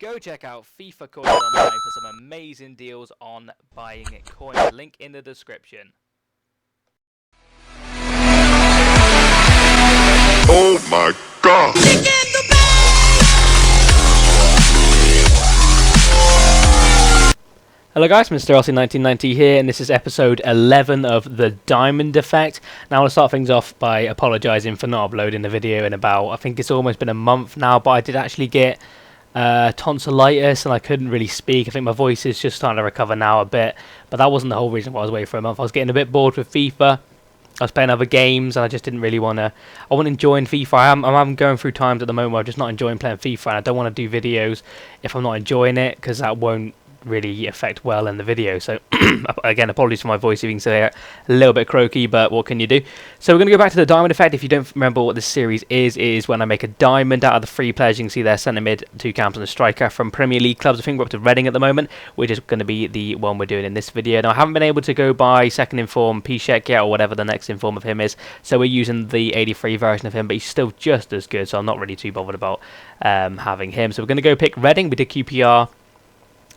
go check out FIFA Coins Online for some amazing deals on buying coins. Link in the description. Oh my God! Hello guys, Mr. LC1990 here, and this is episode 11 of the Diamond Effect. Now I want to start things off by apologising for not uploading the video in about, I think it's almost been a month now, but I did actually get tonsillitis and I couldn't really speak. I think my voice is just starting to recover now a bit, but that wasn't the whole reason why I was away for a month. I was getting a bit bored with FIFA. I was playing other games and I just didn't really want to. I wasn't enjoying FIFA. I'm going through times at the moment where I'm just not enjoying playing FIFA, and I don't want to do videos if I'm not enjoying it, because that won't really affect well in the video. So again, apologies for my voice if you can say a little bit croaky, but what can you do? So we're going to go back to the Diamond Effect. If you don't remember what this series is when I make a diamond out of the 3 players. You can see there, centre mid, 2 camps and a striker from Premier League clubs. I think we're up to Reading at the moment, which is going to be the one we're doing in this video. Now I haven't been able to go by second inform Piszczek yet, or whatever the next inform of him is, so we're using the 83 version of him, but he's still just as good, so I'm not really too bothered about having him. So we're going to go pick Reading. We did QPR,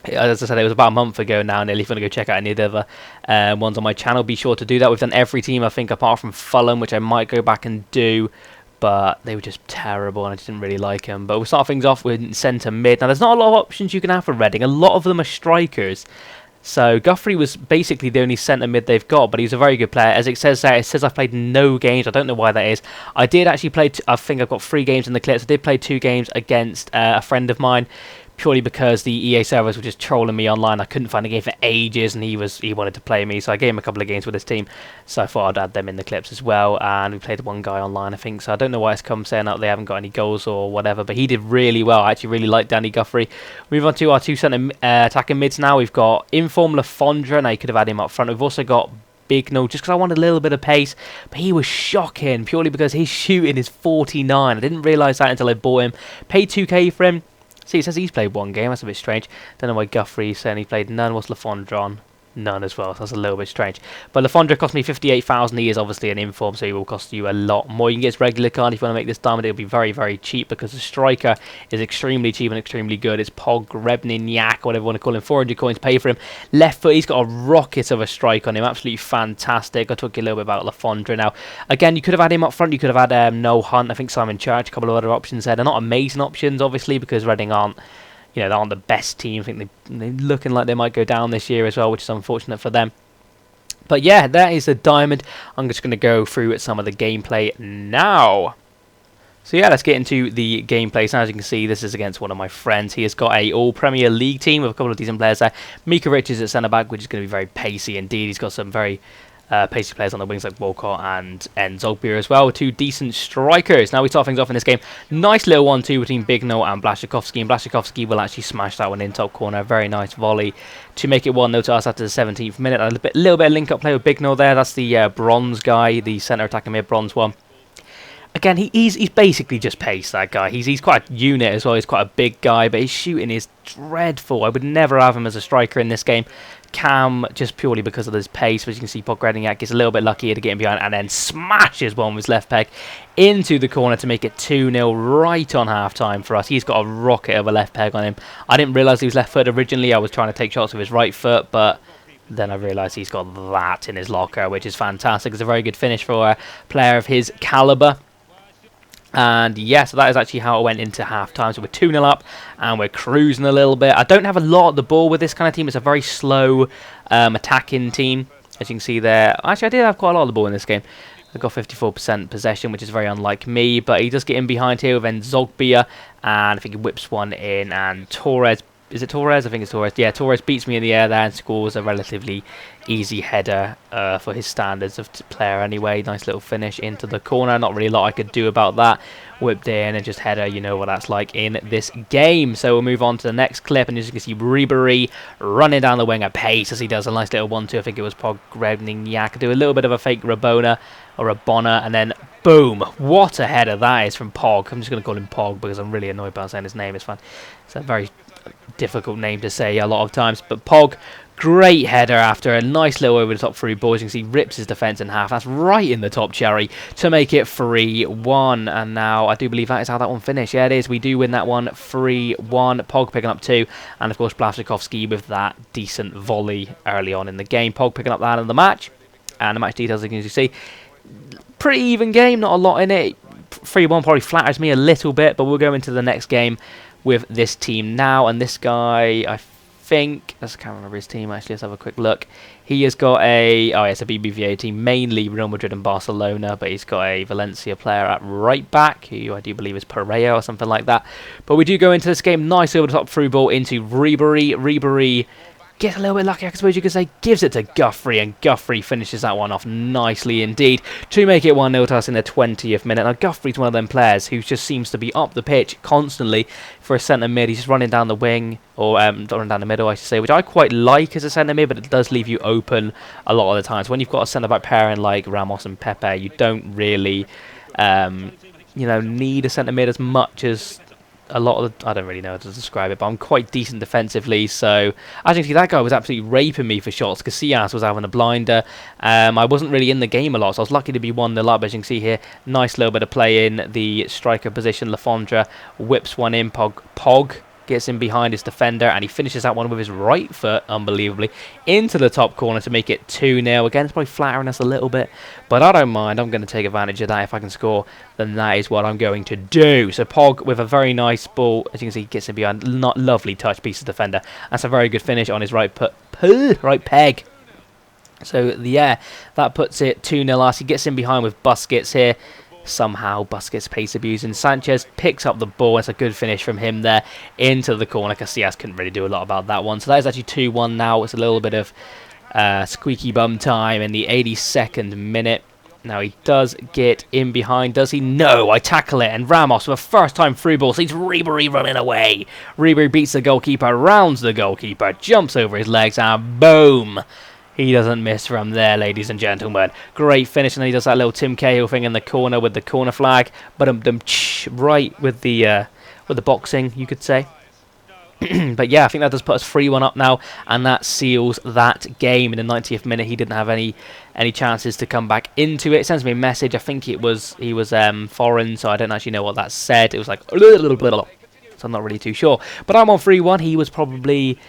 as I said, it was about a month ago now, nearly. If you want to go check out any of the other ones on my channel, be sure to do that. We've done every team, I think, apart from Fulham, which I might go back and do, but they were just terrible and I just didn't really like them. But we'll start things off with centre mid. Now, there's not a lot of options you can have for Reading. A lot of them are strikers. So Guthrie was basically the only centre mid they've got, but he's a very good player. As it says there, it says I've played no games. I don't know why that is. I did actually play, I think I've got 3 games in the clips. I did play 2 games against a friend of mine, purely because the EA servers were just trolling me online. I couldn't find a game for ages, and he wanted to play me, so I gave him a couple of games with his team, so I thought I'd add them in the clips as well. And we played one guy online, I think, so I don't know why it's come saying that they haven't got any goals or whatever, but he did really well. I actually really like Danny Guthrie. Move on to our 2 centre attacking mids now. We've got Informal Fondre. Now you could have had him up front. We've also got Bigno, just because I wanted a little bit of pace, but he was shocking purely because his shooting is 49. I didn't realise that until I bought him. Paid 2k for him. See, it says he's played 1 game. That's a bit strange. Don't know why Guthrie's saying he played none. What's Lafondre on? None as well. So that's a little bit strange. But Lafondre cost me 58,000. He is obviously an inform, so he will cost you a lot more. You can get his regular card if you want to make this diamond. It'll be very, very cheap, because the striker is extremely cheap and extremely good. It's Pog Rebniniak, whatever you want to call him. 400 coins pay for him. Left foot, he's got a rocket of a strike on him. Absolutely fantastic. I talked you a little bit about Lafondre now. Again, you could have had him up front. You could have had No Hunt. I think Simon Church. A couple of other options there. They're not amazing options, obviously, because Reading aren't, you know, they aren't the best team. I think they're looking like they might go down this year as well, which is unfortunate for them. But yeah, that is the diamond. I'm just going to go through some of the gameplay now. So yeah, let's get into the gameplay. So as you can see, this is against one of my friends. He has got a all-Premier League team with a couple of decent players there. Mika Richards at centre-back, which is going to be very pacey indeed. He's got some very pacey players on the wings like Walcott and Zogbier as well. 2 decent strikers. Now we start things off in this game. Nice little 1-2 between Bigno and Blaszczykowski, and Blaszczykowski will actually smash that one in top corner. Very nice volley to make it 1-0 to us after the 17th minute. A little bit of link-up play with Bigno there. That's the bronze guy, the centre attacking mid bronze one. Again, he's basically just pace, that guy. He's quite a unit as well. He's quite a big guy, but his shooting is dreadful. I would never have him as a striker in this game. Cam, just purely because of his pace. As you can see, Pogradiniak gets a little bit lucky here to get him behind, and then smashes one with his left peg into the corner to make it 2-0 right on half-time for us. He's got a rocket of a left peg on him. I didn't realise he was left-footed originally. I was trying to take shots with his right foot, but then I realised he's got that in his locker, which is fantastic. It's a very good finish for a player of his calibre. And yeah, so that is actually how it went into half-time. So we're 2-0 up, and we're cruising a little bit. I don't have a lot of the ball with this kind of team. It's a very slow attacking team, as you can see there. Actually, I did have quite a lot of the ball in this game. I got 54% possession, which is very unlike me. But he does get in behind here with Zogbia, and I think he whips one in, and Torres. Is it Torres? I think it's Torres. Yeah, Torres beats me in the air there and scores a relatively easy header for his standards of player anyway. Nice little finish into the corner. Not really a lot I could do about that. Whipped in and just header. You know what that's like in this game. So we'll move on to the next clip. And as you can see, Ribery running down the wing at pace as he does a nice little 1-2. I think it was Pogrebniniak. Do a little bit of a fake Rabona or a Bonner. And then boom. What a header that is from Pog. I'm just going to call him Pog because I'm really annoyed by saying his name. It's fun. It's a very difficult name to say a lot of times, but Pog Great header after a nice little over the top through ball. As you can see, rips his defence in half. That's right in the top cherry to make it 3-1. And now I do believe that is how that one finished. Yeah, it is. We do win that one 3-1. Pog picking up 2. And of course, Blaskovsky with that decent volley early on in the game. Pog picking up that in the match. And the match details, as you can see, pretty even game. Not a lot in it. 3-1 probably flatters me a little bit. But we'll go into the next game with this team now. And this guy, I think, I can't remember his team actually, let's have a quick look. He has got it's a BBVA team, mainly Real Madrid and Barcelona, but he's got a Valencia player at right back, who I do believe is Pereira or something like that. But we do go into this game, nice over the top through ball into Ribery. Ribery gets a little bit lucky, I suppose you could say, gives it to Guthrie, and Guthrie finishes that one off nicely indeed to make it 1-0 to us in the 20th minute. Now, Guthrie's one of them players who just seems to be up the pitch constantly for a centre mid. He's just running down the wing, or running down the middle, I should say, which I quite like as a centre mid, but it does leave you open a lot of the times. When you've got a centre back pairing like Ramos and Pepe, you don't really, need a centre mid as much as a lot of the, I don't really know how to describe it, but I'm quite decent defensively. So as you can see, that guy was absolutely raping me for shots. Casillas was having a blinder. I wasn't really in the game a lot, so I was lucky to be 1-0 up. As you can see here, nice little bit of play in the striker position. Fondre whips one in. Pog gets in behind his defender, and he finishes that one with his right foot, unbelievably, into the top corner to make it 2-0. Again, it's probably flattering us a little bit, but I don't mind. I'm going to take advantage of that. If I can score, then that is what I'm going to do. So Pog with a very nice ball, as you can see, gets in behind. Not lovely touch piece of defender. That's a very good finish on his right peg. So yeah, that puts it 2-0 us. He gets in behind with Busquets here. Somehow Busquets pace abuse, and Sanchez picks up the ball. It's a good finish from him there into the corner. Casillas couldn't really do a lot about that one. So that is actually 2-1 now. It's a little bit of squeaky bum time in the 82nd minute. Now he does get in behind, does he? No, I tackle it, and Ramos with a first time through ball sees Ribery running away. Ribery beats the goalkeeper, rounds the goalkeeper, jumps over his legs, and boom! He doesn't miss from there, ladies and gentlemen. Great finish, and then he does that little Tim Cahill thing in the corner with the corner flag. But right with the boxing, you could say. But yeah, I think that does put us 3-1 up now, and that seals that game. In the 90th minute, he didn't have any chances to come back into it. It sends me a message. I think he was foreign, so I don't actually know what that said. It was like, so I'm not really too sure. But I'm on 3-1. He was probably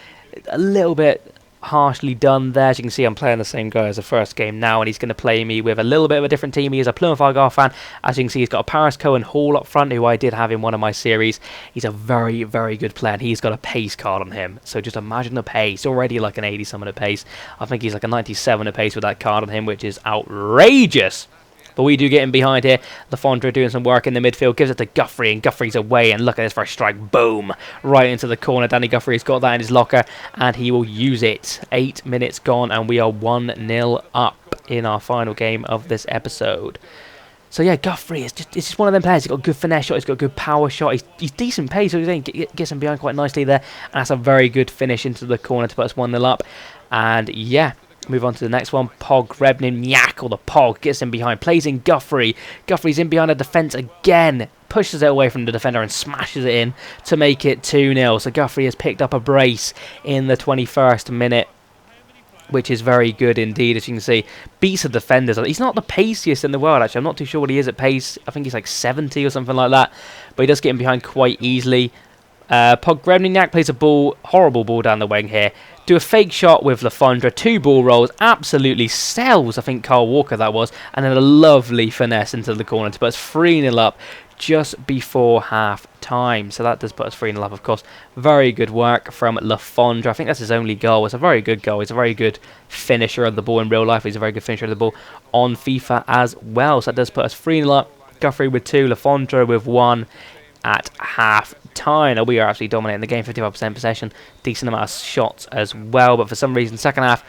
a little bit harshly done there. As you can see, I'm playing the same guy as the first game now, and he's going to play me with a little bit of a different team. He is a Plymouth Argyle fan. As you can see, he's got a Paris Cohen Hall up front, who I did have in one of my series. He's a very, very good player, and he's got a pace card on him. So just imagine the pace. Already like an 80-something at pace. I think he's like a 97 at pace with that card on him, which is outrageous. But we do get in behind here. Fondre doing some work in the midfield. Gives it to Guthrie, and Guthrie's away. And look at this first strike. Boom. Right into the corner. Danny Guthrie's got that in his locker, and he will use it. 8 minutes gone, and we are 1-0 up in our final game of this episode. So yeah, Guthrie is just one of them players. He's got a good finesse shot. He's got a good power shot. He's decent pace. So he gets him behind quite nicely there. And that's a very good finish into the corner to put us 1-0 up. And yeah, move on to the next one. Rebnyak, or the Pog, gets in behind, plays in Guthrie. Guthrie's in behind the defence again, pushes it away from the defender and smashes it in to make it 2-0. So Guthrie has picked up a brace in the 21st minute, which is very good indeed. As you can see, beats the defenders. He's not the paciest in the world, actually. I'm not too sure what he is at pace. I think he's like 70 or something like that, but he does get in behind quite easily. Rebnyak plays a horrible ball down the wing here. Do a fake shot with Fondre, 2 ball rolls, absolutely sells, I think Carl Walker that was, and then a lovely finesse into the corner to put us 3-0 up just before half time. So that does put us 3-0 up, of course. Very good work from Fondre. I think that's his only goal. It's a very good goal. He's a very good finisher of the ball in real life. He's a very good finisher of the ball on FIFA as well. So that does put us 3-0 up. Guthrie with 2, Fondre with 1 at half time. Now we are absolutely dominating the game, 55% possession, decent amount of shots as well, but for some reason second half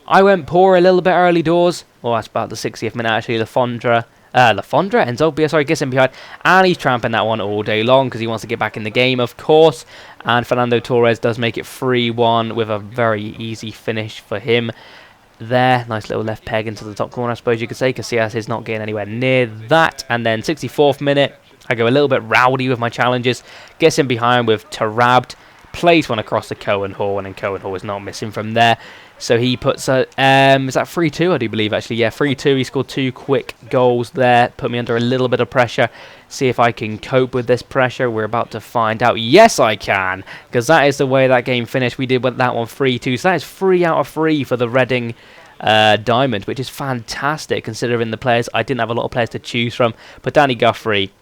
I went poor a little bit early doors. Well, that's about the 60th minute actually. Fondre Enzobia, sorry, gets in behind, and he's tramping that one all day long because he wants to get back in the game, of course. And Fernando Torres does make it 3-1 with a very easy finish for him there. Nice little left peg into the top corner, I suppose you could say. Casillas is not getting anywhere near that. And then 64th minute, I go a little bit rowdy with my challenges. Gets in behind with Tarabt. plays one across to Cohen Hall, and then Cohen Hall is not missing from there. So he puts a, is that 3-2, I do believe, actually. Yeah, 3-2. He scored 2 quick goals there. Put me under a little bit of pressure. See if I can cope with this pressure. We're about to find out. Yes, I can, because that is the way that game finished. We did that one 3-2. So that is 3 out of 3 for the Reading Diamond, which is fantastic considering the players. I didn't have a lot of players to choose from. But Danny Guthrie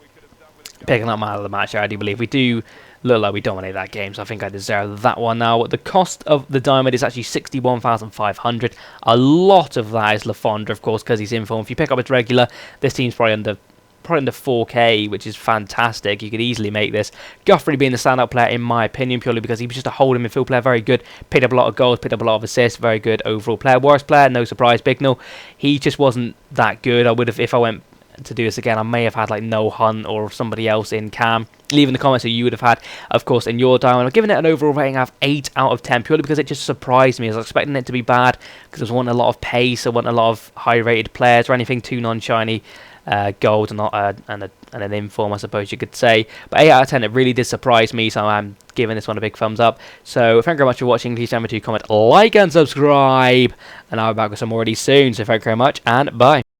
picking up man of the match, I do believe. We do look like we dominate that game, so I think I deserve that one now. The cost of the diamond is actually 61,500. A lot of that is Fondre, of course, because he's in form. If you pick up his regular, this team's probably under 4k, which is fantastic. You could easily make this. Guthrie being the standout player, in my opinion, purely because he was just a holding midfield player, very good. Picked up a lot of goals, picked up a lot of assists, very good overall player. Worst player, no surprise, Bignell. He just wasn't that good. I would have, if I went to do this again, I may have had like No Hunt or somebody else in Cam. Leave in the comments who you would have had, of course, in your diamond. I'm giving it an overall rating of 8 out of 10, purely because it just surprised me. I was expecting it to be bad because I was wanting a lot of pace, I want a lot of high-rated players or anything too non-shiny. Gold and not and an inform, I suppose you could say. But 8 out of 10, it really did surprise me, so I'm giving this one a big thumbs up. So thank you very much for watching. Please remember to comment, like, and subscribe. And I'll be back with some more of these soon. So thank you very much, and bye.